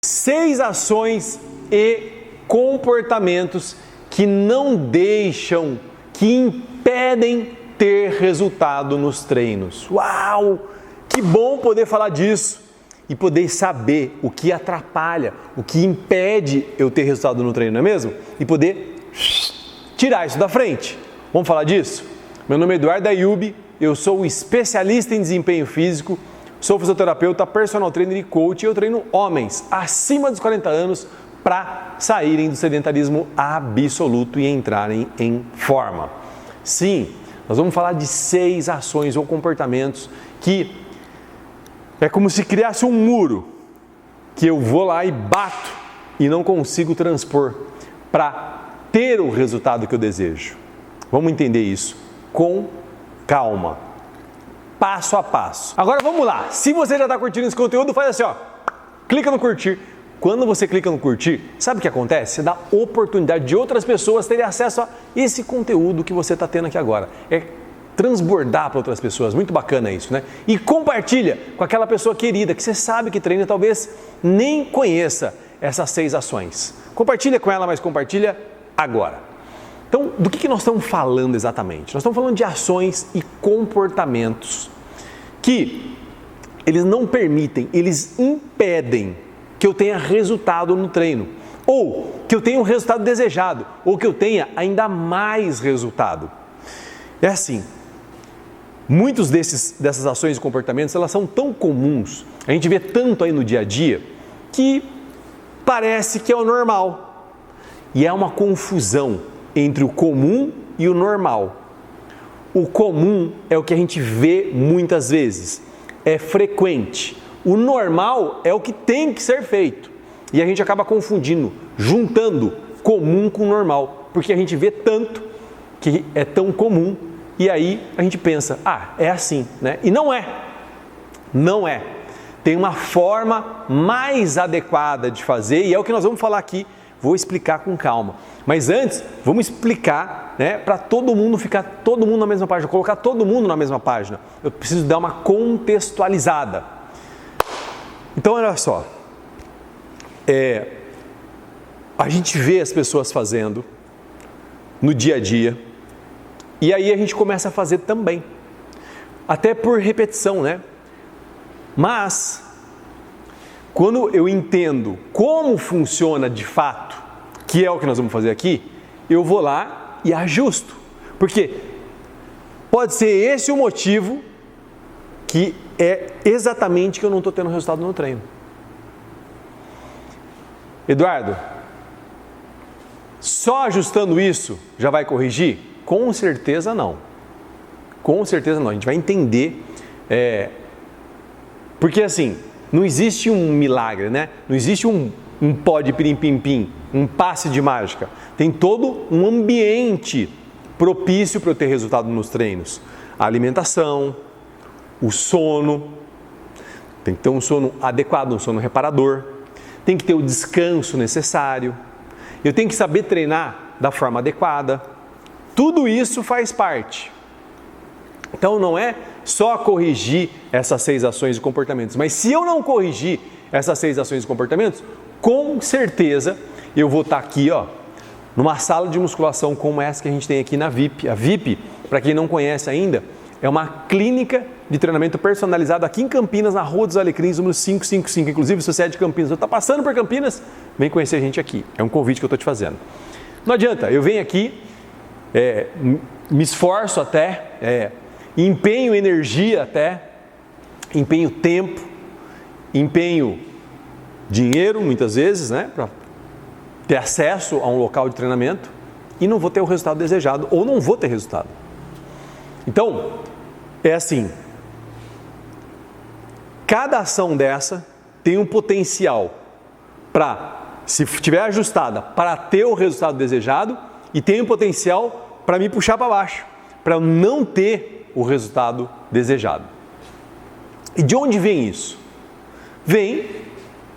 6 ações e comportamentos que não deixam, que impedem ter resultado nos treinos. Uau! Que bom poder falar disso e poder saber o que atrapalha, o que impede eu ter resultado no treino, não é mesmo? E poder tirar isso da frente. Vamos falar disso? Meu nome é Eduardo Ayub, eu sou especialista em desempenho físico, sou fisioterapeuta, personal trainer e coach e eu treino homens acima dos 40 anos para saírem do sedentarismo absoluto e entrarem em forma. Sim, nós vamos falar de 6 ações ou comportamentos que é como se criasse um muro que eu vou lá e bato e não consigo transpor para ter o resultado que eu desejo. Vamos entender isso com calma, passo a passo. Agora vamos lá, se você já está curtindo esse conteúdo, faz assim, ó, clica no curtir. Quando você clica no curtir, sabe o que acontece? Você dá oportunidade de outras pessoas terem acesso a esse conteúdo que você está tendo aqui agora. É transbordar para outras pessoas, muito bacana isso, né? E compartilha com aquela pessoa querida que você sabe que treina, talvez nem conheça essas 6 ações. Compartilha com ela, mas compartilha agora. Então, do que nós estamos falando exatamente? Nós estamos falando de ações e comportamentos que eles não permitem, eles impedem que eu tenha resultado no treino, ou que eu tenha um resultado desejado, ou que eu tenha ainda mais resultado. É assim, muitos dessas ações e comportamentos, elas são tão comuns, a gente vê tanto aí no dia a dia, que parece que é o normal. E é uma confusão entre o comum e o normal. O comum é o que a gente vê muitas vezes, é frequente. O normal é o que tem que ser feito. E a gente acaba confundindo, juntando comum com normal, porque a gente vê tanto que é tão comum e aí a gente pensa, é assim, né? E não é. Não é. Tem uma forma mais adequada de fazer e é o que nós vamos falar aqui. Vou explicar com calma. Mas antes, vamos explicar, né, para todo mundo ficar todo mundo na mesma página, colocar todo mundo na mesma página. Eu preciso dar uma contextualizada. Então, olha só, a gente vê as pessoas fazendo no dia a dia e aí a gente começa a fazer também, até por repetição, né? Mas, quando eu entendo como funciona de fato, que é o que nós vamos fazer aqui, eu vou lá e ajusto, porque pode ser esse o motivo que é exatamente que eu não estou tendo resultado no treino. Eduardo, só ajustando isso já vai corrigir? Com certeza não. Com certeza não. A gente vai entender. Porque assim, não existe um milagre, né? Não existe um pó de pirim-pim-pim, um passe de mágica. Tem todo um ambiente propício para eu ter resultado nos treinos. A alimentação, o sono, tem que ter um sono adequado, um sono reparador, tem que ter o descanso necessário, eu tenho que saber treinar da forma adequada, tudo isso faz parte. Então não é só corrigir essas 6 ações e comportamentos, mas se eu não corrigir essas 6 ações e comportamentos, com certeza eu vou estar aqui, numa sala de musculação como essa que a gente tem aqui na VIP. A VIP, para quem não conhece ainda, é uma clínica de treinamento personalizado aqui em Campinas, na Rua dos Alecrins, número 555. Inclusive, se você é de Campinas ou está passando por Campinas, vem conhecer a gente aqui. É um convite que eu estou te fazendo. Não adianta, eu venho aqui, me esforço até, empenho energia até, empenho tempo, empenho dinheiro, muitas vezes, né, para ter acesso a um local de treinamento e não vou ter o resultado desejado ou não vou ter resultado. Então, é assim, cada ação dessa tem um potencial para, se estiver ajustada, para ter o resultado desejado e tem um potencial para me puxar para baixo, para eu não ter o resultado desejado. E de onde vem isso? Vem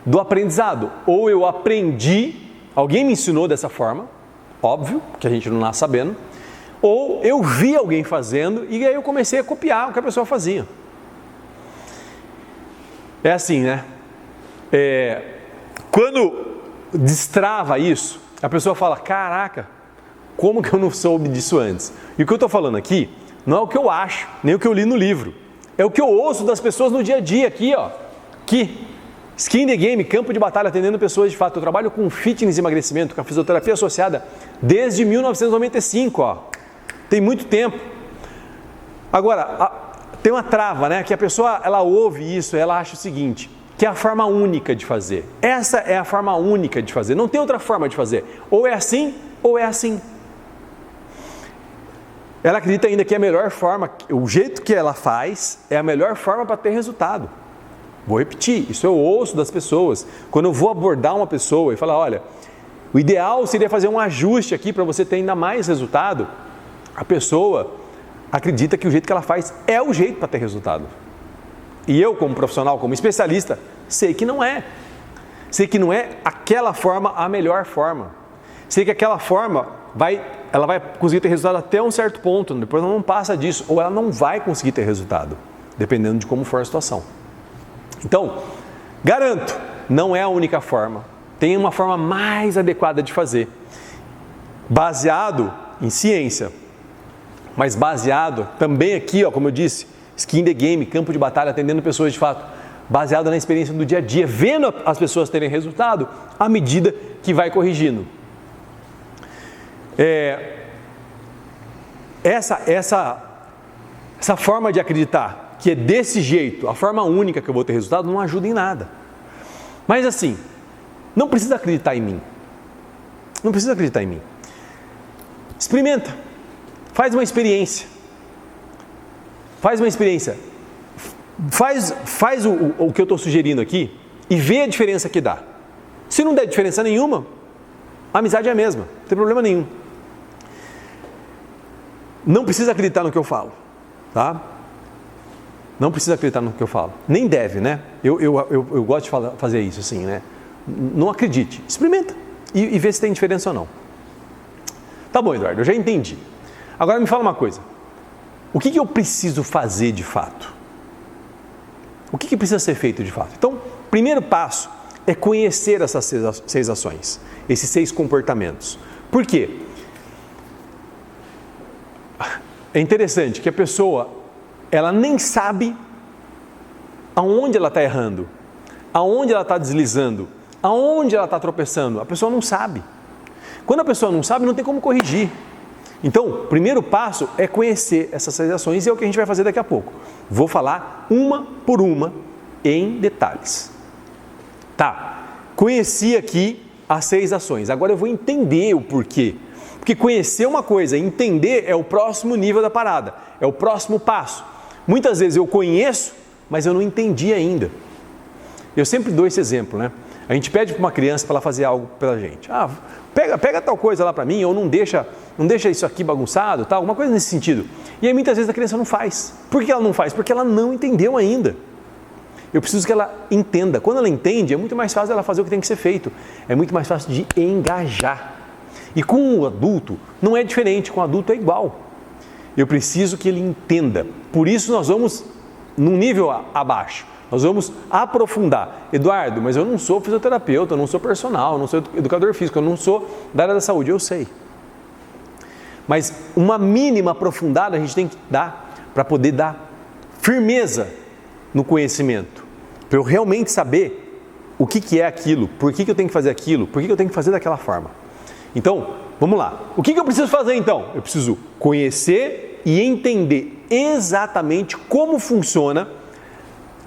do aprendizado. Ou eu aprendi, alguém me ensinou dessa forma, óbvio, que a gente não nasce sabendo, ou eu vi alguém fazendo e aí eu comecei a copiar o que a pessoa fazia. É assim, né? quando destrava isso, a pessoa fala, caraca, como que eu não soube disso antes? E o que eu estou falando aqui não é o que eu acho, nem o que eu li no livro. É o que eu ouço das pessoas no dia a dia aqui, ó. Aqui, Skin the Game, campo de batalha, atendendo pessoas de fato. Eu trabalho com fitness e emagrecimento, com a fisioterapia associada desde 1995, ó. Tem muito tempo. Agora, tem uma trava, né? Que a pessoa, ela ouve isso, ela acha o seguinte, que é a forma única de fazer. Essa é a forma única de fazer. Não tem outra forma de fazer. Ou é assim, ou é assim. Ela acredita ainda que é a melhor forma, o jeito que ela faz é a melhor forma para ter resultado. Vou repetir, isso eu ouço das pessoas. Quando eu vou abordar uma pessoa e falar, olha, o ideal seria fazer um ajuste aqui para você ter ainda mais resultado, a pessoa acredita que o jeito que ela faz é o jeito para ter resultado. E eu, como profissional, como especialista, sei que não é. Sei que não é aquela forma a melhor forma. Sei que aquela forma ela vai conseguir ter resultado até um certo ponto, depois ela não passa disso, ou ela não vai conseguir ter resultado, dependendo de como for a situação. Então, garanto, não é a única forma. Tem uma forma mais adequada de fazer, baseado em ciência, mas baseado também aqui, ó, como eu disse, Skin the Game, campo de batalha, atendendo pessoas de fato, baseado na experiência do dia a dia, vendo as pessoas terem resultado à medida que vai corrigindo. Essa forma de acreditar que é desse jeito, a forma única que eu vou ter resultado, não ajuda em nada. Mas assim, não precisa acreditar em mim. Não precisa acreditar em mim. Experimenta. Faz uma experiência. Faz uma experiência. Faz o que eu estou sugerindo aqui e vê a diferença que dá. Se não der diferença nenhuma, a amizade é a mesma. Não tem problema nenhum. Não precisa acreditar no que eu falo, tá? Não precisa acreditar no que eu falo. Nem deve, né? Eu gosto de fazer isso assim, né? Não acredite. Experimenta e vê se tem diferença ou não. Tá bom, Eduardo, eu já entendi. Agora me fala uma coisa. O que eu preciso fazer de fato? O que precisa ser feito de fato? Então, o primeiro passo é conhecer essas 6 ações, esses 6 comportamentos. Por quê? É interessante que a pessoa, ela nem sabe aonde ela está errando, aonde ela está deslizando, aonde ela está tropeçando. A pessoa não sabe. Quando a pessoa não sabe, não tem como corrigir. Então, o primeiro passo é conhecer essas 6 ações e é o que a gente vai fazer daqui a pouco. Vou falar uma por uma em detalhes. Tá, conheci aqui as 6 ações. Agora eu vou entender o porquê. Porque conhecer uma coisa, entender é o próximo nível da parada, é o próximo passo. Muitas vezes eu conheço, mas eu não entendi ainda. Eu sempre dou esse exemplo, né? A gente pede para uma criança para ela fazer algo pela gente. Pega tal coisa lá para mim, ou não deixa isso aqui bagunçado, tal, alguma coisa nesse sentido. E aí muitas vezes a criança não faz. Por que ela não faz? Porque ela não entendeu ainda. Eu preciso que ela entenda. Quando ela entende, é muito mais fácil ela fazer o que tem que ser feito. É muito mais fácil de engajar. E com o adulto, não é diferente, com o adulto é igual. Eu preciso que ele entenda. Por isso nós vamos num nível abaixo. Nós vamos aprofundar. Eduardo, mas eu não sou fisioterapeuta, eu não sou personal, eu não sou educador físico, eu não sou da área da saúde, eu sei. Mas uma mínima aprofundada a gente tem que dar para poder dar firmeza no conhecimento. Para eu realmente saber o que é aquilo, por que eu tenho que fazer aquilo, por que eu tenho que fazer daquela forma. Então, vamos lá. O que eu preciso fazer então? Eu preciso conhecer e entender exatamente como funciona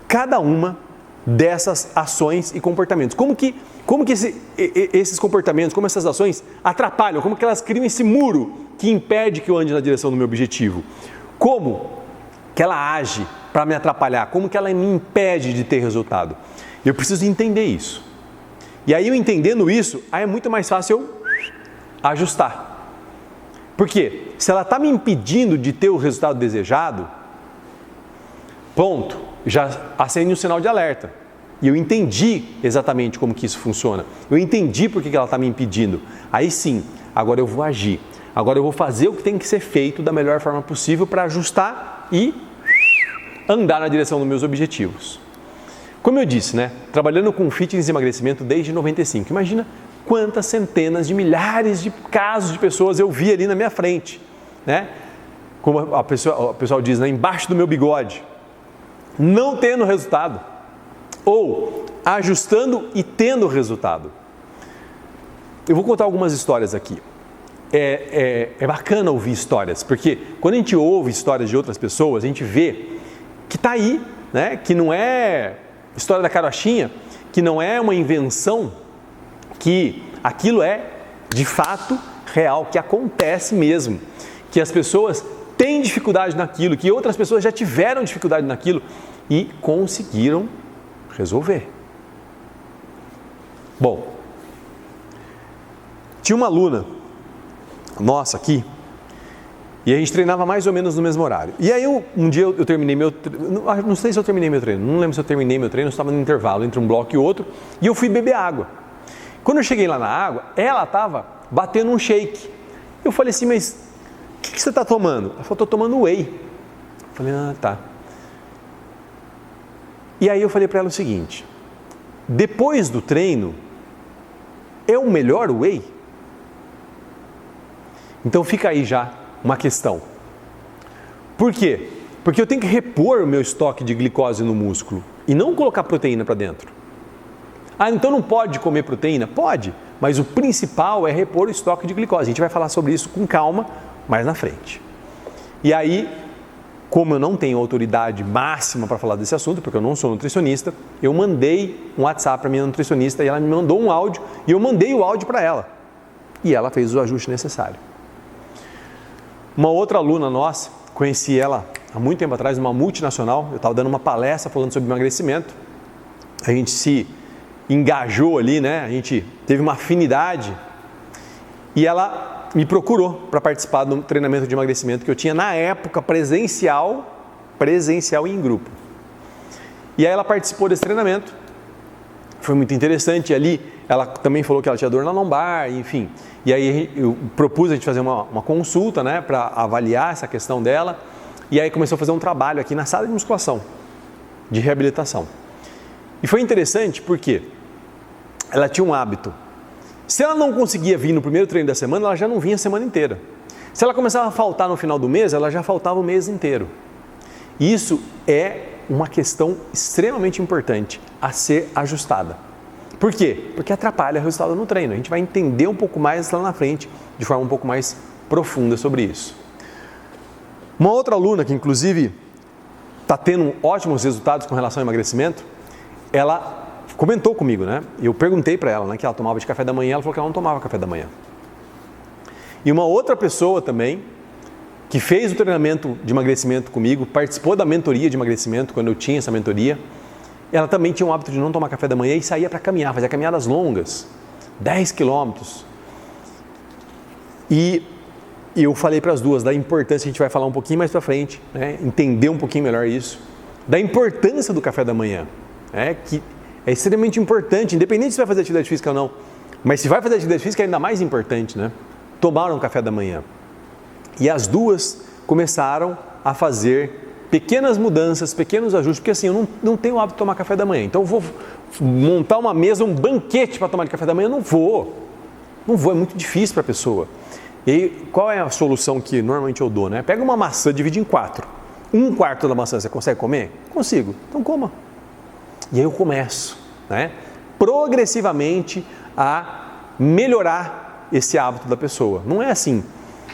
cada uma dessas ações e comportamentos. Como que esses comportamentos, como essas ações atrapalham, como que elas criam esse muro que impede que eu ande na direção do meu objetivo. Como que ela age para me atrapalhar, como que ela me impede de ter resultado. Eu preciso entender isso. E aí, eu entendendo isso, aí é muito mais fácil eu ajustar. Por quê? Se ela está me impedindo de ter o resultado desejado, ponto, já acende um sinal de alerta. E eu entendi exatamente como que isso funciona. Eu entendi por que ela está me impedindo. Aí sim, agora eu vou agir. Agora eu vou fazer o que tem que ser feito da melhor forma possível para ajustar e andar na direção dos meus objetivos. Como eu disse, né? Trabalhando com fitness e emagrecimento desde 95. Imagina quantas centenas de milhares de casos de pessoas eu vi ali na minha frente, né? Como o pessoal diz, né? Embaixo do meu bigode, não tendo resultado, ou ajustando e tendo resultado. Eu vou contar algumas histórias aqui. É bacana ouvir histórias, porque quando a gente ouve histórias de outras pessoas, a gente vê que está aí, né? Que não é história da carochinha, que não é uma invenção, que aquilo é de fato real, que acontece mesmo, que as pessoas têm dificuldade naquilo, que outras pessoas já tiveram dificuldade naquilo e conseguiram resolver. Bom, tinha uma aluna nossa aqui, e a gente treinava mais ou menos no mesmo horário. E aí um dia eu terminei meu treino, não sei se eu terminei meu treino, não lembro se eu terminei meu treino, eu estava no intervalo entre um bloco e outro, e eu fui beber água. Quando eu cheguei lá na água, ela estava batendo um shake. Eu falei assim, mas o que você está tomando? Ela falou, estou tomando whey. Eu falei, tá. E aí eu falei para ela o seguinte, depois do treino, é o melhor whey? Então fica aí já uma questão. Por quê? Porque eu tenho que repor o meu estoque de glicose no músculo e não colocar proteína para dentro. Então não pode comer proteína? Pode, mas o principal é repor o estoque de glicose. A gente vai falar sobre isso com calma mais na frente. E aí, como eu não tenho autoridade máxima para falar desse assunto, porque eu não sou nutricionista, eu mandei um WhatsApp para minha nutricionista e ela me mandou um áudio e eu mandei o áudio para ela. E ela fez o ajuste necessário. Uma outra aluna nossa, conheci ela há muito tempo atrás, numa multinacional, eu estava dando uma palestra falando sobre emagrecimento, a gente se engajou ali, né? A gente teve uma afinidade e ela me procurou para participar do treinamento de emagrecimento que eu tinha na época presencial e em grupo. E aí ela participou desse treinamento, foi muito interessante. E ali ela também falou que ela tinha dor na lombar, enfim. E aí eu propus a gente fazer uma consulta, né, para avaliar essa questão dela. E aí começou a fazer um trabalho aqui na sala de musculação, de reabilitação. E foi interessante porque ela tinha um hábito. Se ela não conseguia vir no primeiro treino da semana, ela já não vinha a semana inteira. Se ela começava a faltar no final do mês, ela já faltava o mês inteiro. E isso é uma questão extremamente importante a ser ajustada. Por quê? Porque atrapalha o resultado no treino. A gente vai entender um pouco mais lá na frente, de forma um pouco mais profunda sobre isso. Uma outra aluna que inclusive está tendo ótimos resultados com relação ao emagrecimento, ela comentou comigo, né? Eu perguntei para ela, né, que ela tomava de café da manhã, ela falou que ela não tomava café da manhã. E uma outra pessoa também, que fez o treinamento de emagrecimento comigo, participou da mentoria de emagrecimento, quando eu tinha essa mentoria, ela também tinha o hábito de não tomar café da manhã e saía para caminhar, fazia caminhadas longas, 10 quilômetros. E eu falei para as duas da importância, a gente vai falar um pouquinho mais para frente, né, entender um pouquinho melhor isso, da importância do café da manhã, que é extremamente importante, independente se vai fazer atividade física ou não, mas se vai fazer atividade física é ainda mais importante, né? Tomar um café da manhã. E as duas começaram a fazer pequenas mudanças, pequenos ajustes, porque assim, eu não tenho o hábito de tomar café da manhã, então eu vou montar uma mesa, um banquete para tomar de café da manhã, não vou, é muito difícil para a pessoa. E aí, qual é a solução que normalmente eu dou, né? Pega uma maçã, divide em 4, 1/4 da maçã, você consegue comer? Consigo, então coma. E aí eu começo, né, progressivamente a melhorar esse hábito da pessoa. Não é assim,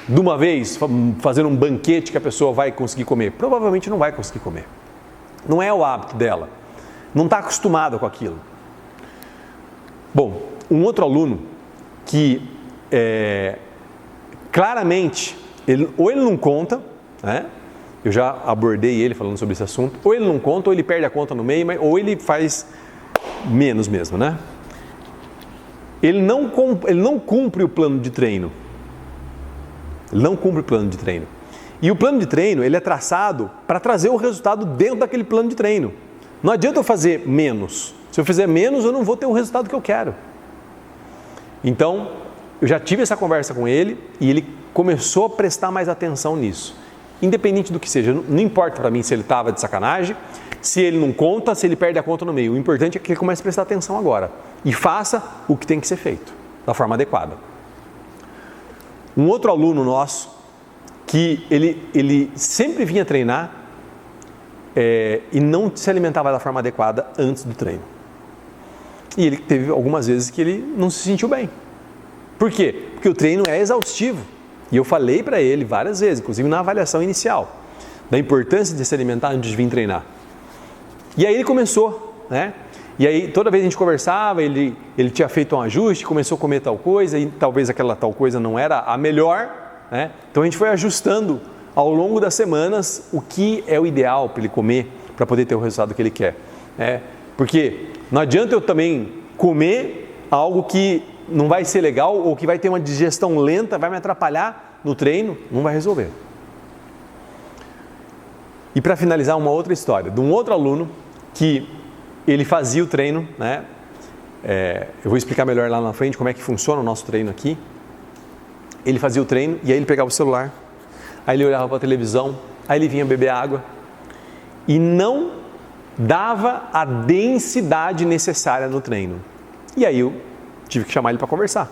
de uma vez, fazendo um banquete que a pessoa vai conseguir comer. Provavelmente não vai conseguir comer. Não é o hábito dela. Não está acostumada com aquilo. Bom, um outro aluno que claramente, ou ele não conta, né? Eu já abordei ele falando sobre esse assunto, ou ele não conta, ou ele perde a conta no meio, ou ele faz menos mesmo, né? Ele não cumpre o plano de treino. Ele não cumpre o plano de treino. E o plano de treino, ele é traçado para trazer o resultado dentro daquele plano de treino. Não adianta eu fazer menos. Se eu fizer menos, eu não vou ter o resultado que eu quero. Então, eu já tive essa conversa com ele e ele começou a prestar mais atenção nisso. Independente do que seja, não importa para mim se ele estava de sacanagem, Se ele não conta, se ele perde a conta no meio. O importante é que ele comece a prestar atenção agora e faça o que tem que ser feito, da forma adequada. Um outro aluno nosso, que ele sempre vinha treinar e não se alimentava da forma adequada antes do treino. E ele teve algumas vezes que ele não se sentiu bem. Por quê? Porque o treino é exaustivo. E eu falei para ele várias vezes, inclusive na avaliação inicial, da importância de se alimentar antes de vir treinar. E aí ele começou, né? E aí toda vez a gente conversava, ele tinha feito um ajuste, começou a comer tal coisa e talvez aquela tal coisa não era a melhor, né? Então a gente foi ajustando ao longo das semanas o que é o ideal para ele comer, para poder ter o resultado que ele quer. Porque não adianta eu também comer algo que não vai ser legal ou que vai ter uma digestão lenta, vai me atrapalhar no treino, não vai resolver. E para finalizar, uma outra história de um outro aluno que ele fazia o treino, né? Eu vou explicar melhor lá na frente como é que funciona o nosso treino aqui. Ele fazia o treino e aí ele pegava o celular, aí ele olhava para a televisão, aí ele vinha beber água e não dava a densidade necessária no treino. E aí eu tive que chamar ele para conversar,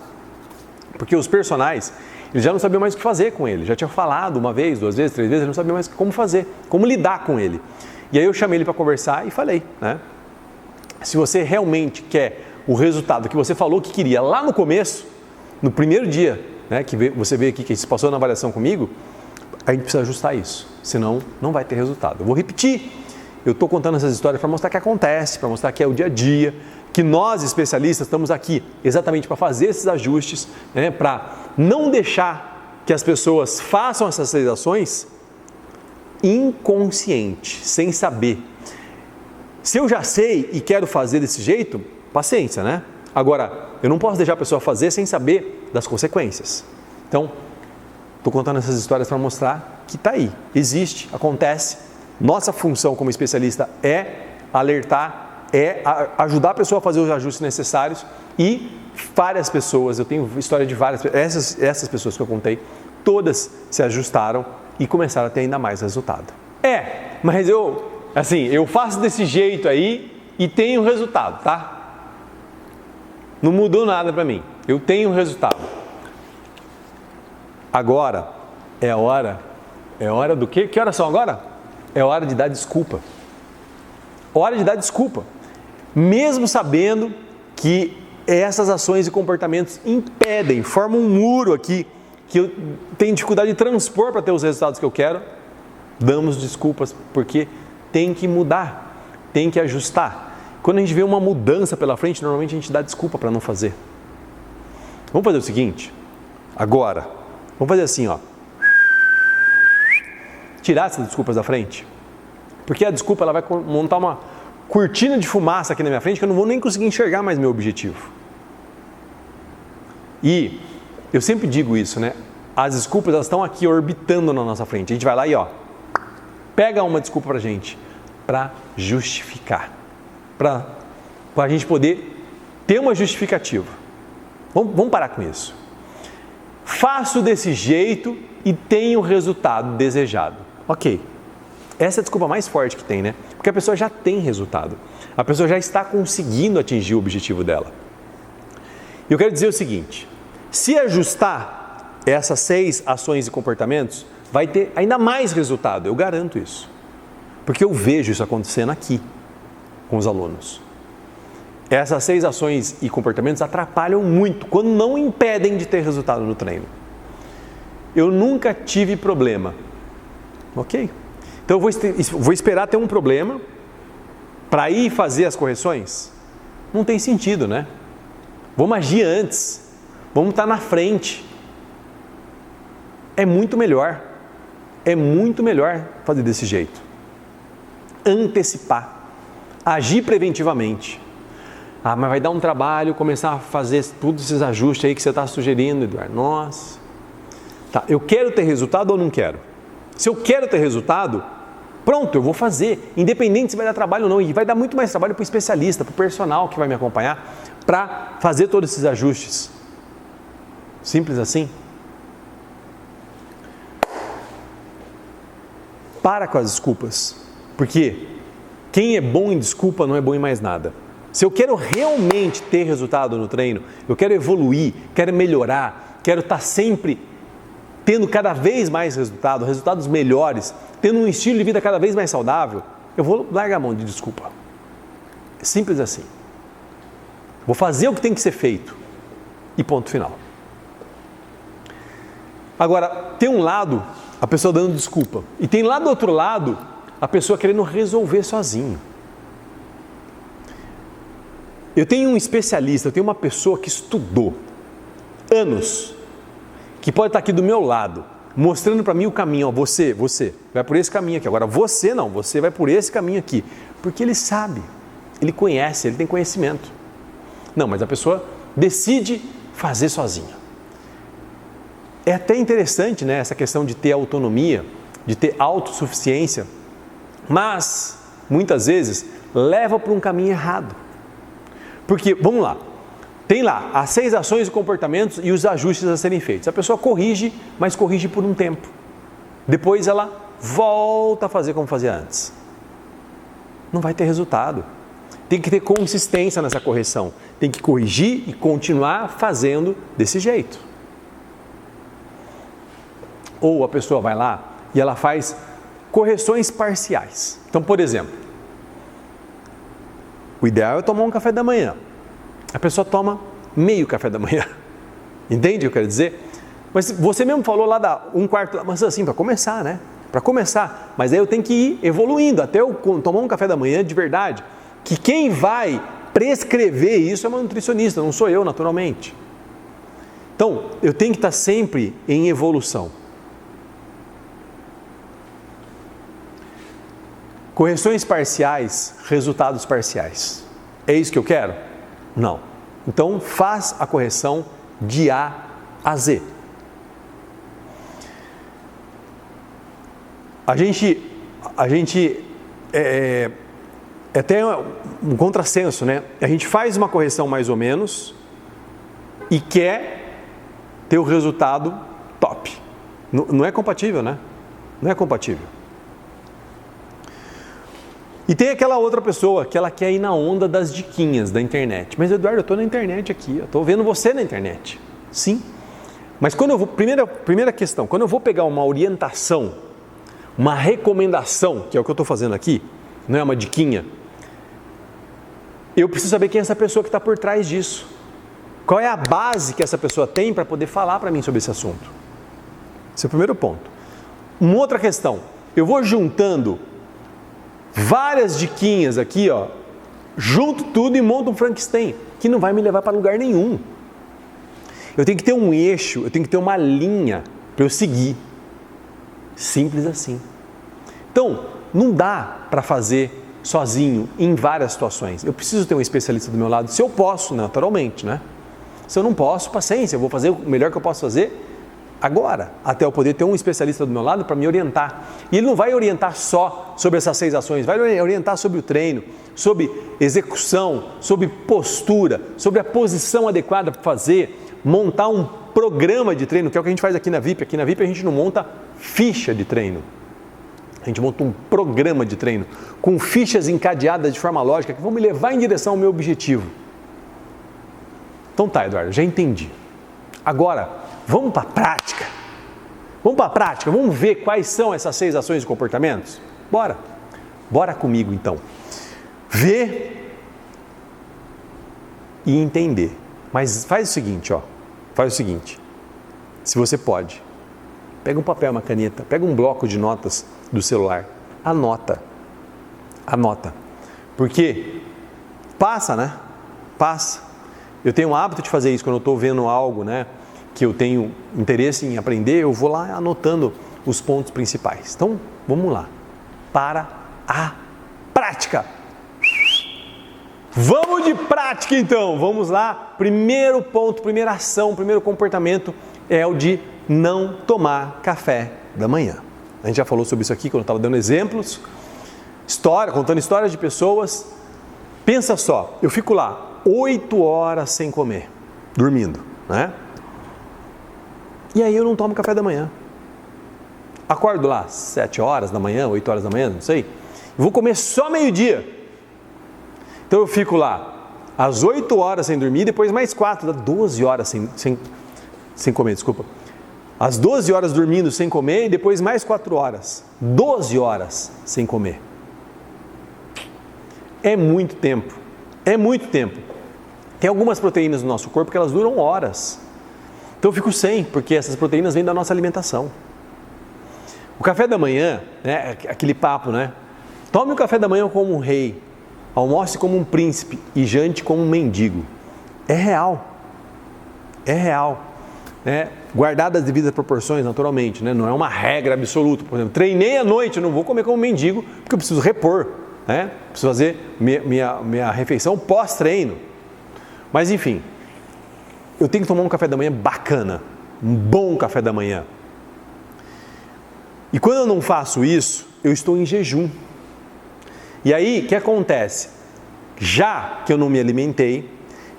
porque os personagens, eles já não sabiam mais o que fazer com ele, já tinha falado uma vez, 2 vezes, 3 vezes, eles não sabiam mais como fazer, como lidar com ele. E aí eu chamei ele para conversar e falei, né? Se você realmente quer o resultado que você falou que queria lá no começo, no primeiro dia, né, que você veio aqui, que se passou na avaliação comigo, a gente precisa ajustar isso, senão não vai ter resultado. Eu vou repetir, eu estou contando essas histórias para mostrar que acontece, para mostrar que é o dia a dia, que nós especialistas estamos aqui exatamente para fazer esses ajustes, né, para não deixar que as pessoas façam essas realizações inconsciente, sem saber. Se eu já sei e quero fazer desse jeito, paciência, né? Agora, eu não posso deixar a pessoa fazer sem saber das consequências. Então, estou contando essas histórias para mostrar que está aí, existe, acontece. Nossa função como especialista é alertar, é ajudar a pessoa a fazer os ajustes necessários e várias pessoas, eu tenho história de várias, essas pessoas que eu contei, todas se ajustaram e começaram a ter ainda mais resultado. Mas eu faço desse jeito aí e tenho resultado, tá? Não mudou nada para mim, eu tenho resultado. Agora é hora do quê? Que horas são agora? É hora de dar desculpa. Hora de dar desculpa. Mesmo sabendo que essas ações e comportamentos impedem, formam um muro aqui, que eu tenho dificuldade de transpor para ter os resultados que eu quero, damos desculpas, porque tem que mudar, tem que ajustar. Quando a gente vê uma mudança pela frente, normalmente a gente dá desculpa para não fazer. Vamos fazer o seguinte, agora, vamos fazer assim, ó. Tirar essas desculpas da frente, porque a desculpa ela vai montar uma cortina de fumaça aqui na minha frente que eu não vou nem conseguir enxergar mais meu objetivo. E eu sempre digo isso, né? As desculpas elas estão aqui orbitando na nossa frente. A gente vai lá e pega uma desculpa pra gente, para justificar, para a gente poder ter uma justificativa. Vamos parar com isso. Faço desse jeito e tenho o resultado desejado. Ok. Essa é a desculpa mais forte que tem, né? Porque a pessoa já tem resultado. A pessoa já está conseguindo atingir o objetivo dela. E eu quero dizer o seguinte, se ajustar essas 6 ações e comportamentos, vai ter ainda mais resultado, eu garanto isso. Porque eu vejo isso acontecendo aqui, com os alunos. Essas 6 ações e comportamentos atrapalham muito, quando não impedem de ter resultado no treino. Eu nunca tive problema. Ok? Então eu vou esperar ter um problema para ir fazer as correções? Não tem sentido, né? Vamos agir antes. Vamos estar na frente. É muito melhor fazer desse jeito. Antecipar. Agir preventivamente. Mas vai dar um trabalho começar a fazer todos esses ajustes aí que você está sugerindo, Eduardo. Nossa. Tá, eu quero ter resultado ou não quero? Se eu quero ter resultado, pronto, eu vou fazer, independente se vai dar trabalho ou não, e vai dar muito mais trabalho para o especialista, para o personal que vai me acompanhar, para fazer todos esses ajustes. Simples assim. Para com as desculpas, porque Quem é bom em desculpa não é bom em mais nada. Se eu quero realmente ter resultado no treino, eu quero evoluir, quero melhorar, quero estar sempre tendo cada vez mais resultados melhores, tendo um estilo de vida cada vez mais saudável, eu vou largar a mão de desculpa. É simples assim. Vou fazer o que tem que ser feito e ponto final. Agora, tem um lado, a pessoa dando desculpa, e tem lá do outro lado, a pessoa querendo resolver sozinho. Eu tenho um especialista, eu tenho uma pessoa que estudou anos, que pode estar aqui do meu lado, mostrando para mim o caminho. Ó, você vai por esse caminho aqui. Agora você não, você vai por esse caminho aqui. Porque ele sabe, ele conhece, ele tem conhecimento. Não, mas a pessoa decide fazer sozinha. É até interessante, né, essa questão de ter autonomia, de ter autossuficiência, mas muitas vezes leva para um caminho errado. Porque, vamos lá, tem lá as 6 ações e comportamentos e os ajustes a serem feitos. A pessoa corrige, mas corrige por um tempo. Depois ela volta a fazer como fazia antes. Não vai ter resultado. Tem que ter consistência nessa correção. Tem que corrigir e continuar fazendo desse jeito. Ou a pessoa vai lá e ela faz correções parciais. Então, por exemplo, o ideal é tomar um café da manhã. A pessoa toma meio café da manhã. Entende o que eu quero dizer? Mas você mesmo falou lá da 1/4, mas assim, para começar, né? Para começar. Mas aí eu tenho que ir evoluindo até eu tomar um café da manhã de verdade. Que quem vai prescrever isso é uma nutricionista, não sou eu, naturalmente. Então, eu tenho que estar sempre em evolução. Correções parciais, resultados parciais. É isso que eu quero? Não. Então, faz a correção de A a Z. A gente é até um contrassenso, né? A gente faz uma correção mais ou menos e quer ter o resultado top. Não é compatível, né? Não é compatível. E tem aquela outra pessoa que ela quer ir na onda das diquinhas da internet. Mas, Eduardo, eu estou na internet aqui, eu estou vendo você na internet. Sim. Mas quando eu vou, primeira questão, quando eu vou pegar uma orientação, uma recomendação, que é o que eu estou fazendo aqui, não é uma diquinha, eu preciso saber quem é essa pessoa que está por trás disso. Qual é a base que essa pessoa tem para poder falar para mim sobre esse assunto? Esse é o primeiro ponto. Uma outra questão, eu vou juntando várias diquinhas aqui, ó, junto tudo e monto um Frankenstein, que não vai me levar para lugar nenhum. Eu tenho que ter um eixo, eu tenho que ter uma linha para eu seguir. Simples assim. Então, não dá para fazer sozinho em várias situações. Eu preciso ter um especialista do meu lado, se eu posso, naturalmente, né? Se eu não posso, paciência, eu vou fazer o melhor que eu posso fazer agora, até eu poder ter um especialista do meu lado para me orientar. E ele não vai orientar só sobre essas 6 ações, vai orientar sobre o treino, sobre execução, sobre postura, sobre a posição adequada para fazer, montar um programa de treino, que é o que a gente faz aqui na VIP. Aqui na VIP a gente não monta ficha de treino. A gente monta um programa de treino com fichas encadeadas de forma lógica que vão me levar em direção ao meu objetivo. Então tá, Eduardo, já entendi. Agora, vamos para a prática. Vamos para a prática, vamos ver quais são essas 6 ações e comportamentos? Bora. Bora comigo então. Ver e entender. Mas faz o seguinte, ó. Faz o seguinte. Se você pode, pega um papel, uma caneta, pega um bloco de notas do celular. Anota. Porque passa, né? Passa. Eu tenho o hábito de fazer isso quando eu estou vendo algo, né, que eu tenho interesse em aprender, eu vou lá anotando os pontos principais. Então, vamos lá. Para a prática. Vamos de prática então, vamos lá. Primeiro ponto, primeira ação, primeiro comportamento é o de não tomar café da manhã. A gente já falou sobre isso aqui quando eu estava dando exemplos, contando histórias de pessoas. Pensa só, eu fico lá 8 horas sem comer, dormindo, né? E aí eu não tomo café da manhã. Acordo lá 7 horas da manhã, 8 horas da manhã, não sei. vou comer só meio-dia. Então eu fico lá às 8 horas sem dormir, depois mais 4, dá 12 horas sem comer, desculpa. Às 12 horas dormindo sem comer e depois mais 4 horas. 12 horas sem comer. É muito tempo. É muito tempo. Tem algumas proteínas no nosso corpo que elas duram horas. Então eu fico sem, porque essas proteínas vêm da nossa alimentação. O café da manhã, né, aquele papo, né? Tome o café da manhã como um rei, almoce como um príncipe e jante como um mendigo. É real. É real. Né? Guardadas as devidas proporções, naturalmente, né? Não é uma regra absoluta. Por exemplo, treinei à noite, eu não vou comer como mendigo, porque eu preciso repor, né? Preciso fazer minha refeição pós-treino. Mas enfim, eu tenho que tomar um café da manhã bacana, um bom café da manhã. E quando eu não faço isso, eu estou em jejum. E aí, o que acontece? Já que eu não me alimentei,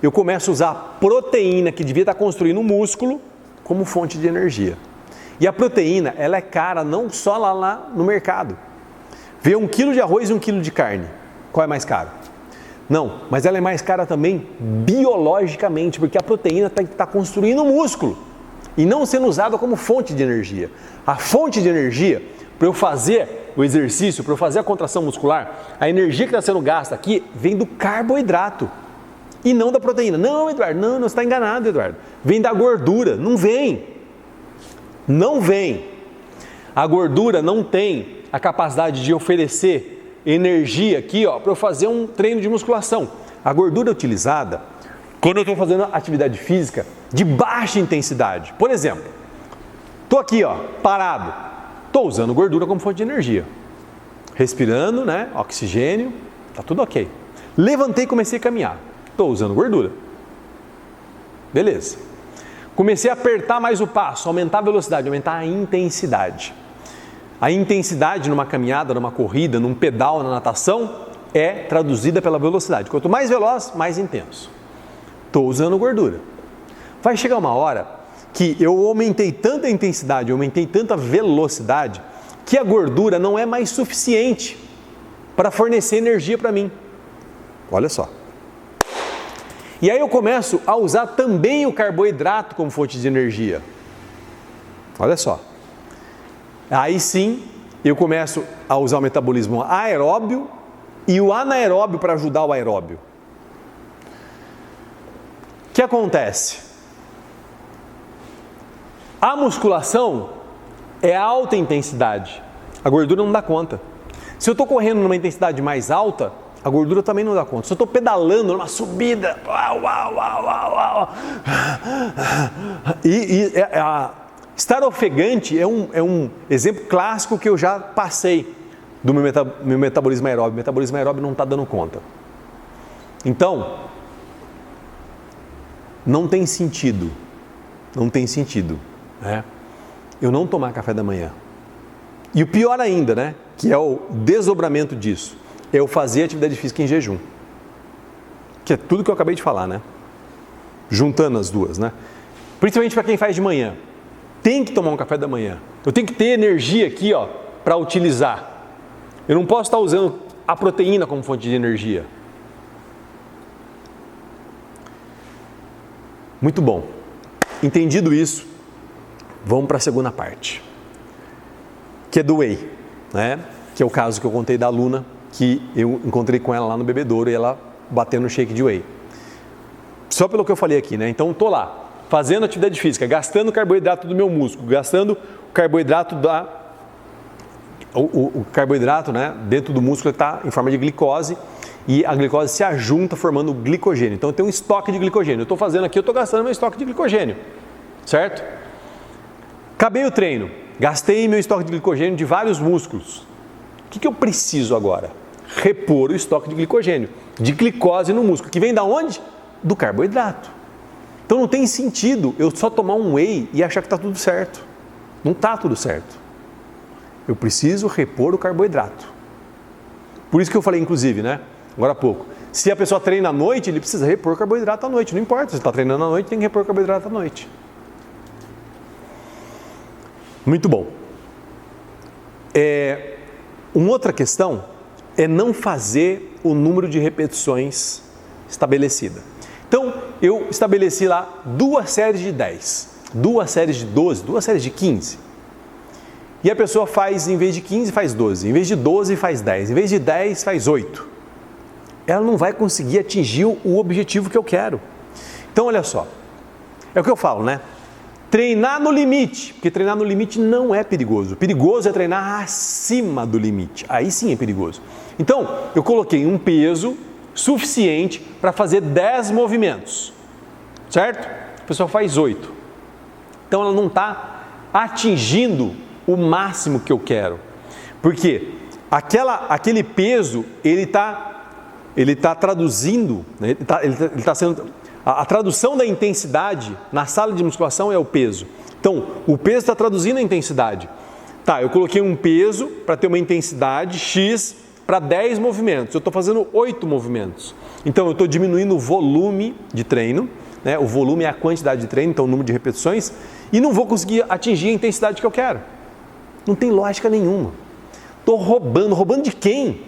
eu começo a usar proteína que devia estar construindo um músculo como fonte de energia. E a proteína, ela é cara não só lá no mercado. Vê 1 quilo de arroz e 1 quilo de carne. Qual é mais caro? Não, mas ela é mais cara também biologicamente, porque a proteína tem que estar construindo um músculo e não sendo usada como fonte de energia. A fonte de energia, para eu fazer o exercício, para eu fazer a contração muscular, a energia que está sendo gasta aqui vem do carboidrato e não da proteína. Não, Eduardo, não, você está enganado, Eduardo. Vem da gordura, não vem. Não vem. A gordura não tem a capacidade de oferecer energia aqui, ó, para eu fazer um treino de musculação. A gordura é utilizada quando eu estou fazendo atividade física de baixa intensidade. Por exemplo, estou aqui, ó, parado. Estou usando gordura como fonte de energia. Respirando, né? Oxigênio, tá tudo ok. Levantei e comecei a caminhar. Estou usando gordura. Beleza. Comecei a apertar mais o passo, aumentar a velocidade, aumentar a intensidade. A intensidade numa caminhada, numa corrida, num pedal, na natação, é traduzida pela velocidade. Quanto mais veloz, mais intenso. Estou usando gordura. Vai chegar uma hora que eu aumentei tanta intensidade, eu aumentei tanta velocidade, que a gordura não é mais suficiente para fornecer energia para mim. Olha só. E aí eu começo a usar também o carboidrato como fonte de energia. Olha só. Aí sim, eu começo a usar o metabolismo aeróbio e o anaeróbio para ajudar o aeróbio. O que acontece? A musculação é alta intensidade, a gordura não dá conta. Se eu estou correndo numa intensidade mais alta, a gordura também não dá conta. Se eu estou pedalando numa subida, estar ofegante é um exemplo clássico que eu já passei do meu metabolismo aeróbio. O metabolismo aeróbio não está dando conta. Então, não tem sentido, né? Eu não tomar café da manhã. E o pior ainda, né? Que é o desdobramento disso, é eu fazer atividade física em jejum. Que é tudo que eu acabei de falar, né? Juntando as duas, né? Principalmente para quem faz de manhã. Tem que tomar um café da manhã. Eu tenho que ter energia aqui, ó, para utilizar. Eu não posso estar usando a proteína como fonte de energia. Muito bom. Entendido isso, vamos para a segunda parte, que é do whey, né? Que é o caso que eu contei da aluna, que eu encontrei com ela lá no bebedouro e ela batendo no shake de whey. Só pelo que eu falei aqui, né? Então, estou lá, fazendo atividade física, gastando o carboidrato do meu músculo, gastando o carboidrato o carboidrato, né, dentro do músculo está em forma de glicose e a glicose se ajunta formando glicogênio. Então eu tenho um estoque de glicogênio. Eu estou fazendo aqui, eu estou gastando meu estoque de glicogênio, certo? Acabei o treino, gastei meu estoque de glicogênio de vários músculos. O que eu preciso agora? Repor o estoque de glicogênio, de glicose no músculo, que vem da onde? Do carboidrato. Então não tem sentido eu só tomar um whey e achar que está tudo certo. Não está tudo certo. Eu preciso repor o carboidrato. Por isso que eu falei, inclusive, né? Agora há pouco. Se a pessoa treina à noite, ele precisa repor carboidrato à noite. Não importa, se está treinando à noite, tem que repor carboidrato à noite. Muito bom. Uma outra questão é não fazer o número de repetições estabelecida. Então, eu estabeleci lá 2 séries de 10, 2 séries de 12, 2 séries de 15. E a pessoa faz, em vez de 15, faz 12, em vez de 12, faz 10, em vez de 10, faz 8. Ela não vai conseguir atingir o objetivo que eu quero. Então, olha só, é o que eu falo, né? Treinar no limite, porque treinar no limite não é perigoso. Perigoso é treinar acima do limite, aí sim é perigoso. Então, eu coloquei um peso suficiente para fazer 10 movimentos, certo? A pessoa faz 8. Então, ela não está atingindo o máximo que eu quero. Porque aquele peso, ele está traduzindo, né? ele tá sendo... A tradução da intensidade na sala de musculação é o peso. Então, o peso está traduzindo a intensidade. Tá, eu coloquei um peso para ter uma intensidade X para 10 movimentos. Eu estou fazendo 8 movimentos. Então, eu estou diminuindo o volume de treino, né? O volume é a quantidade de treino, então o número de repetições, e não vou conseguir atingir a intensidade que eu quero. Não tem lógica nenhuma. Estou roubando. Roubando de quem?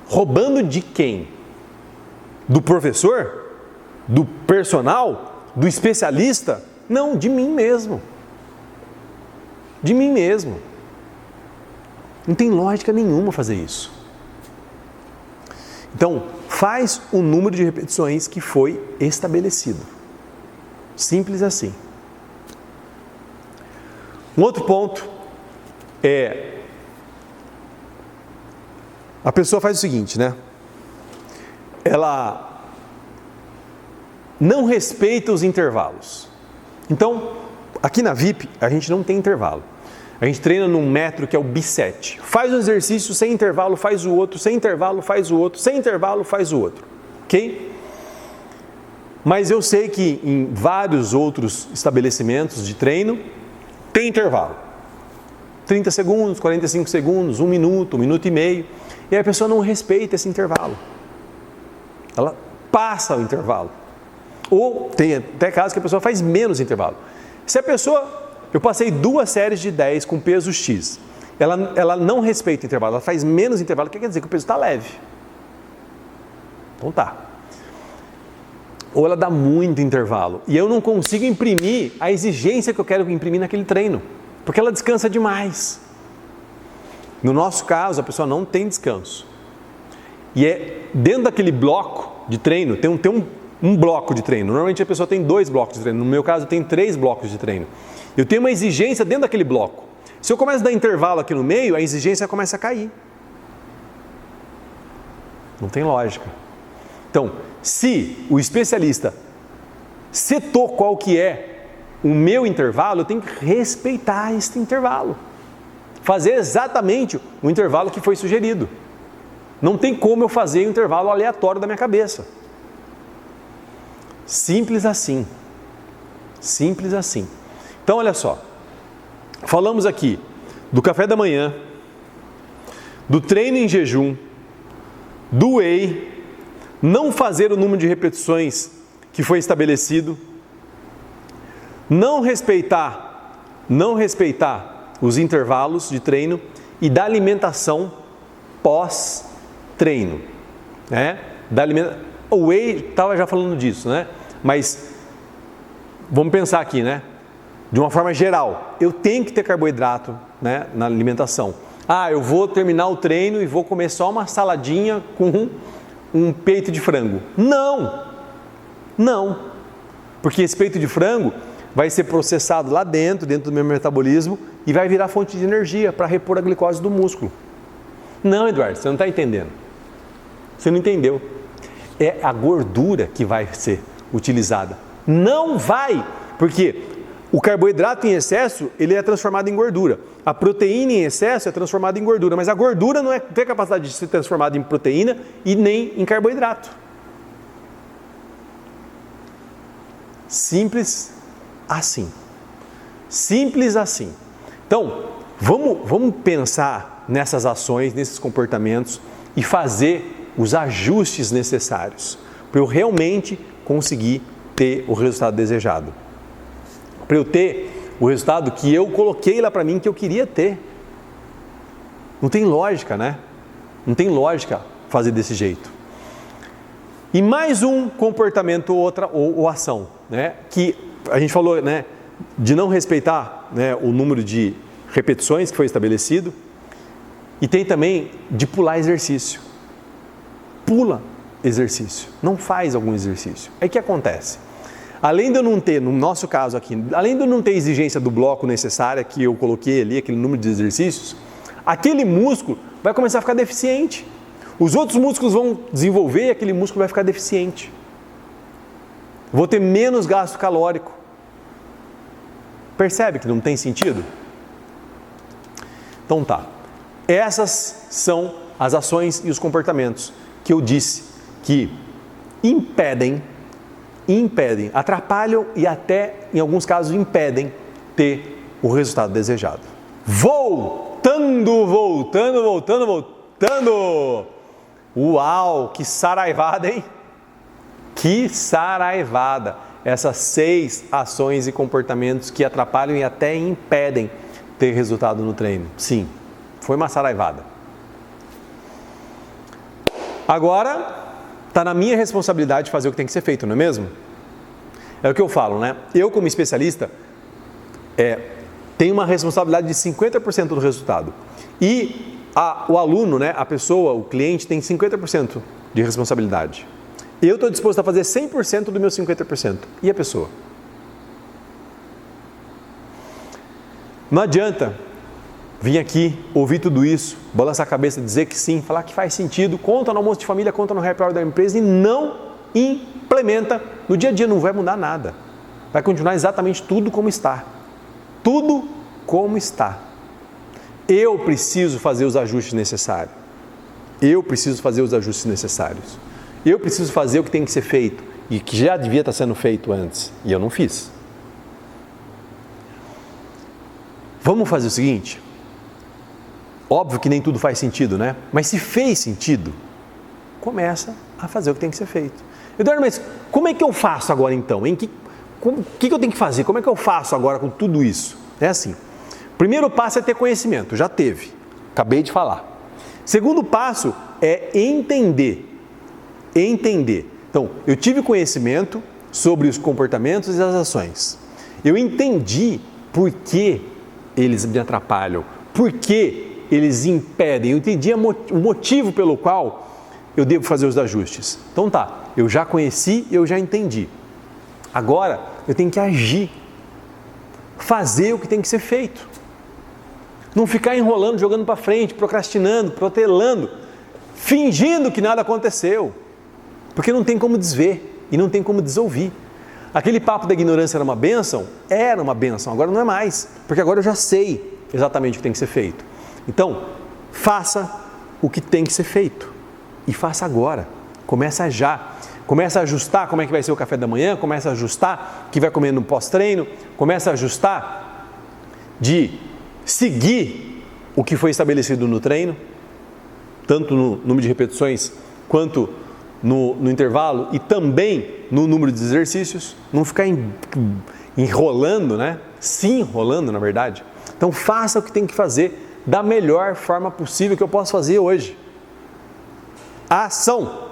Roubando de quem? Do professor? Do personal? Do especialista? Não, de mim mesmo. De mim mesmo. Não tem lógica nenhuma fazer isso. Então, faz o número de repetições que foi estabelecido. Simples assim. Um outro ponto é... A pessoa faz o seguinte, né? Ela não respeita os intervalos. Então, aqui na VIP, a gente não tem intervalo. A gente treina num método que é o B7. Faz um exercício sem intervalo, faz o outro, sem intervalo, faz o outro, sem intervalo, faz o outro. Ok? Mas eu sei que em vários outros estabelecimentos de treino, tem intervalo. 30 segundos, 45 segundos, 1 minuto, 1 minuto e meio. E aí a pessoa não respeita esse intervalo. Ela passa o intervalo. Ou tem até casos que a pessoa faz menos intervalo. Se a pessoa... Eu passei 2 séries de 10 com peso X. Ela não respeita o intervalo, ela faz menos intervalo, o que quer dizer? Que o peso está leve. Então tá. Ou ela dá muito intervalo. E eu não consigo imprimir a exigência que eu quero imprimir naquele treino. Porque ela descansa demais. No nosso caso, a pessoa não tem descanso. E é dentro daquele bloco de treino, tem um bloco de treino. Normalmente a pessoa tem 2 blocos de treino. No meu caso, tem 3 blocos de treino. Eu tenho uma exigência dentro daquele bloco. Se eu começo a dar intervalo aqui no meio, a exigência começa a cair. Não tem lógica. Então, se o especialista setou qual que é o meu intervalo, eu tenho que respeitar esse intervalo. Fazer exatamente o intervalo que foi sugerido. Não tem como eu fazer um intervalo aleatório da minha cabeça. Simples assim. Simples assim. Então, olha só. Falamos aqui do café da manhã, do treino em jejum, do whey, não fazer o número de repetições que foi estabelecido, não respeitar os intervalos de treino e da alimentação pós-treino, né? O whey estava já falando disso, né? Mas vamos pensar aqui, né? De uma forma geral, eu tenho que ter carboidrato, né, na alimentação. Eu vou terminar o treino e vou comer só uma saladinha com um peito de frango. Não, porque esse peito de frango vai ser processado lá dentro do meu metabolismo e vai virar fonte de energia para repor a glicose do músculo. Não, Eduardo, você não está entendendo. Você não entendeu. É a gordura que vai ser utilizada. Não vai, porque o carboidrato em excesso, ele é transformado em gordura. A proteína em excesso é transformada em gordura, mas a gordura não tem capacidade de ser transformada em proteína e nem em carboidrato. Simples assim. Simples assim. Então, vamos pensar nessas ações, nesses comportamentos e fazer os ajustes necessários para eu realmente conseguir ter o resultado desejado. Para eu ter o resultado que eu coloquei lá para mim que eu queria ter. Não tem lógica, né? Não tem lógica fazer desse jeito. E mais um comportamento ou ação, né? Que a gente falou, né, de não respeitar, né, o número de repetições que foi estabelecido. E tem também de pular exercício. Pula exercício, não faz algum exercício. Aí o que acontece? Além de eu não ter, no nosso caso aqui, além de eu não ter exigência do bloco necessária que eu coloquei ali, aquele número de exercícios, aquele músculo vai começar a ficar deficiente. Os outros músculos vão desenvolver e aquele músculo vai ficar deficiente. Vou ter menos gasto calórico. Percebe que não tem sentido? Então tá. Essas são as ações e os comportamentos que eu disse que impedem, atrapalham e até, em alguns casos, impedem ter o resultado desejado. Voltando! Uau, que saraivada, hein? Que saraivada! Essas 6 ações e comportamentos que atrapalham e até impedem ter resultado no treino. Sim, foi uma saraivada. Agora, está na minha responsabilidade fazer o que tem que ser feito, não é mesmo? É o que eu falo, né? Eu, como especialista, tenho uma responsabilidade de 50% do resultado. E o aluno, né, a pessoa, o cliente, tem 50% de responsabilidade. Eu estou disposto a fazer 100% do meu 50%. E a pessoa? Não adianta vir aqui, ouvir tudo isso, balançar a cabeça, dizer que sim, falar que faz sentido, conta no almoço de família, conta no happy hour da empresa e não implementa. No dia a dia não vai mudar nada. Vai continuar exatamente tudo como está. Tudo como está. Eu preciso fazer os ajustes necessários. Eu preciso fazer o que tem que ser feito e que já devia estar sendo feito antes. E eu não fiz. Vamos fazer o seguinte? Óbvio que nem tudo faz sentido, né? Mas se fez sentido, começa a fazer o que tem que ser feito. Eduardo, mas como é que eu faço agora então? O que eu tenho que fazer? Como é que eu faço agora com tudo isso? É assim. Primeiro passo é ter conhecimento, já teve. Acabei de falar. Segundo passo é entender. Então, eu tive conhecimento sobre os comportamentos e as ações. Eu entendi por que eles me atrapalham, por que eles impedem. Eu entendi o motivo pelo qual eu devo fazer os ajustes. Então tá, eu já conheci, eu já entendi. Agora, eu tenho que agir. Fazer o que tem que ser feito. Não ficar enrolando, jogando para frente, procrastinando, protelando, fingindo que nada aconteceu. Porque não tem como desver e não tem como desouvir. Aquele papo da ignorância era uma bênção? Era uma bênção, agora não é mais. Porque agora eu já sei exatamente o que tem que ser feito. Então, faça o que tem que ser feito. E faça agora. Começa já. Começa a ajustar como é que vai ser o café da manhã, começa a ajustar o que vai comer no pós-treino, começa a ajustar de seguir o que foi estabelecido no treino, tanto no número de repetições quanto no intervalo e também no número de exercícios, não ficar enrolando, né? Se enrolando, na verdade. Então faça o que tem que fazer da melhor forma possível que eu posso fazer hoje. Ação.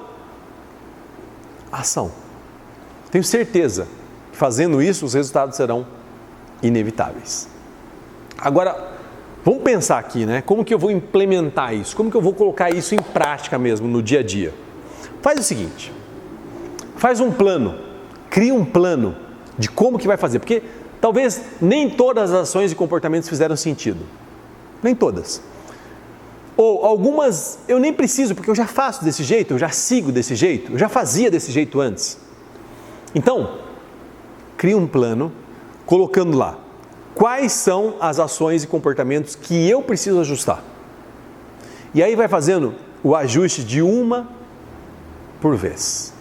Tenho certeza que fazendo isso os resultados serão inevitáveis. Agora, vamos pensar aqui, né? Como que eu vou implementar isso? Como que eu vou colocar isso em prática mesmo no dia a dia? Faz o seguinte, faz um plano, cria um plano de como que vai fazer, porque talvez nem todas as ações e comportamentos fizeram sentido, nem todas. Ou algumas eu nem preciso, porque eu já faço desse jeito, eu já sigo desse jeito, eu já fazia desse jeito antes. Então, cria um plano, colocando lá, quais são as ações e comportamentos que eu preciso ajustar. E aí vai fazendo o ajuste de uma por vez.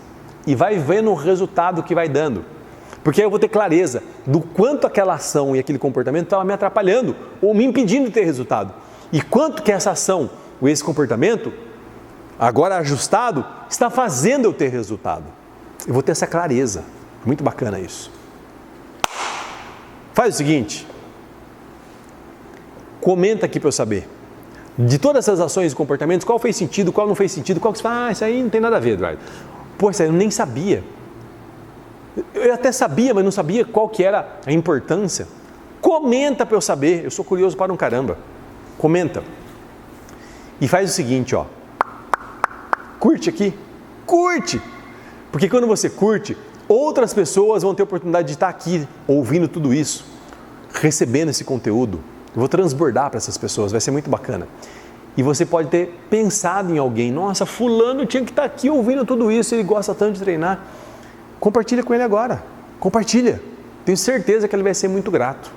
E vai vendo o resultado que vai dando. Porque aí eu vou ter clareza do quanto aquela ação e aquele comportamento estava me atrapalhando ou me impedindo de ter resultado. E quanto que essa ação ou esse comportamento, agora ajustado, está fazendo eu ter resultado. Eu vou ter essa clareza. Muito bacana isso. Faz o seguinte. Comenta aqui para eu saber. De todas essas ações e comportamentos, qual fez sentido, qual não fez sentido, qual que você fala, isso aí não tem nada a ver, Eduardo. Pô, isso aí eu nem sabia. Eu até sabia, mas não sabia qual que era a importância. Comenta para eu saber, eu sou curioso para um caramba. Comenta. E faz o seguinte, ó. Curte aqui, curte. Porque quando você curte, outras pessoas vão ter a oportunidade de estar aqui, ouvindo tudo isso, recebendo esse conteúdo. Eu vou transbordar para essas pessoas, vai ser muito bacana. E você pode ter pensado em alguém, nossa, fulano tinha que estar aqui ouvindo tudo isso, ele gosta tanto de treinar. Compartilha com ele agora, compartilha. Tenho certeza que ele vai ser muito grato.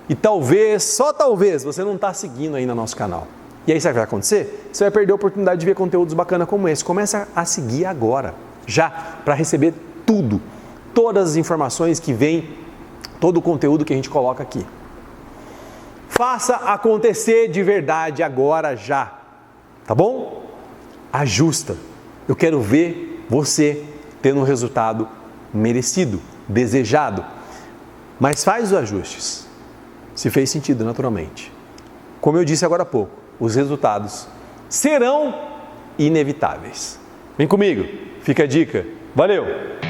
E talvez, só talvez, você não está seguindo aí no nosso canal. E aí sabe o que vai acontecer? Você vai perder a oportunidade de ver conteúdos bacanas como esse. Começa a seguir agora, já, para receber tudo, todas as informações que vêm, todo o conteúdo que a gente coloca aqui. Faça acontecer de verdade agora, já, tá bom? Ajusta. Eu quero ver você tendo um resultado merecido, desejado. Mas faz os ajustes, se fez sentido naturalmente. Como eu disse agora há pouco, os resultados serão inevitáveis. Vem comigo, fica a dica. Valeu!